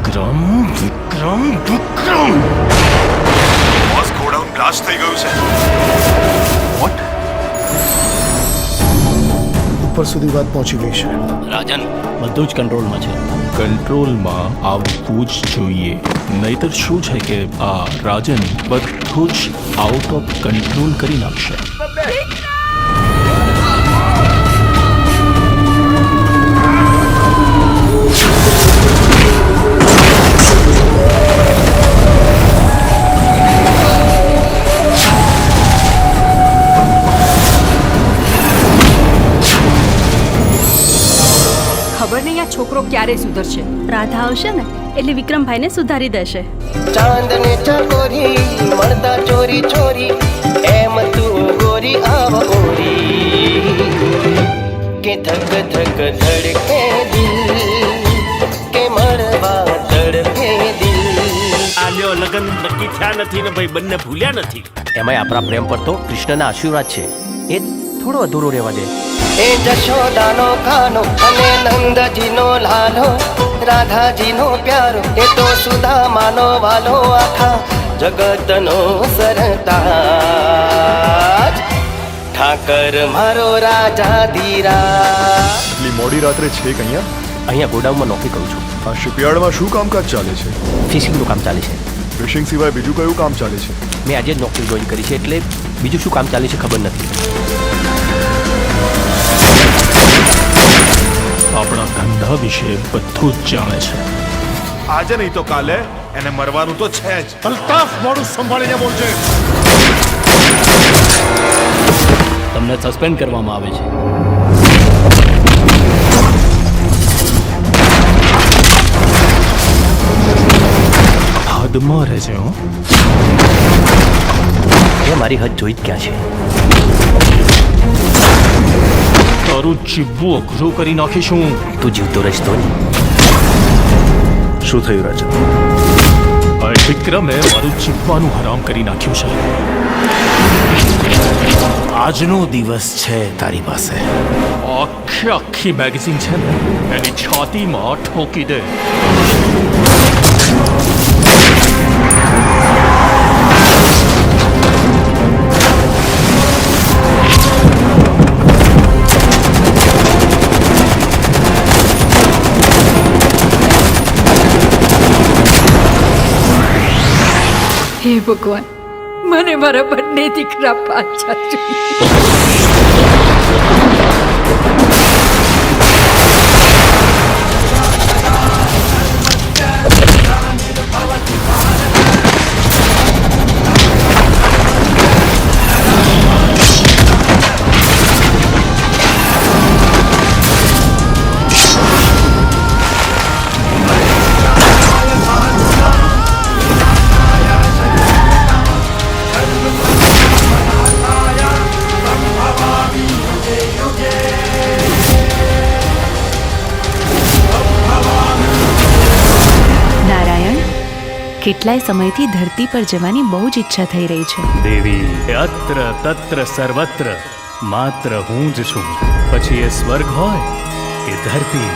વિક્રમ વિક્રમ વિક્રમ boss godown blast થઈ ગયું છે. વોટ? ઉપર સુધી વાત પહોંચી ગઈ છે. રાજન બધું જ કંટ્રોલમાં છે. કંટ્રોલમાં આવવું જ જોઈએ, નહીતર શું છે કે આ રાજન બધું જ આઉટ ઓફ કંટ્રોલ કરી નાખશે. ખબર નહીં આ છોકરો ક્યારે સુધરશે. રાધા આવશે ને એટલે વિક્રમભાઈને સુધારી દેશે. ચાંદને ચકોરી મળતા ચોરી ચોરી એમ તું ગોરી આવ ઓરી કે ધક ધક ધડકે દિલ કે મળવા તડપે દિલ. આલ્યો લગન નક્કી થયા નથી ને ભાઈ બંને ભૂલ્યા નથી. એમાંય આપણા પ્રેમ પર તો કૃષ્ણના આશીર્વાદ છે, એ થોડો અધૂરો રહેવા દે. એ જશોદાનો ખાનો અને નંદજીનો લાલો, રાધાજીનો પ્યારો એ તો સુદામાનો વાલો, આખા જગતનો સરતાજ ઠાકર મારો રાજા ધીરા. એટલી મોડી રાત્રે છે કે અહીંયા ગોડાઉનમાં નોકરી કરું છું. આ શિપયાર્ડમાં શું કામકાજ ચાલે છે? ફિશિંગનું કામ ચાલે છે. ફિશિંગ સિવાય બીજું કયું કામ ચાલે છે? મેં આજે જ નોકરી જોઈન કરી છે એટલે બીજું શું કામ ચાલે છે ખબર નથી. આપણા ધંધા વિશે બધું જ જાણે છે. આજે નહીં તો કાલે એને મરવાનું તો છે જ. અલ્તાફ, મોડું સંભાળીને બોલજે. તમને સસ્પેન્ડ કરવામાં આવે છે. હદમાં રહેજે. હો, એ મારી હદ જોઈ જ ક્યાં છે. તારું જીવવું અઘરું કરી નાખીશું. તું જીવતો રહીશ તો નહીં. શું થયું રાજન? આ વિક્રમે મારું જીવવાનું હરામ કરી નાખ્યું છે. આજનો દિવસ છે તારી પાસે. આખી મેગેઝિન છે ને એની છાતીમાં ઠોકી દે. હે ભગવાન, મને મારા બંને દીકરા પાછા જોઈએ. કેટલાય સમયથી ધરતી પર જવાની બહુ જ ઈચ્છા થઈ રહી છે. દેવી અત્ર તત્ર સર્વત્ર માત્ર હું જ છું. પછી એ સ્વર્ગ હોય કે ધરતી.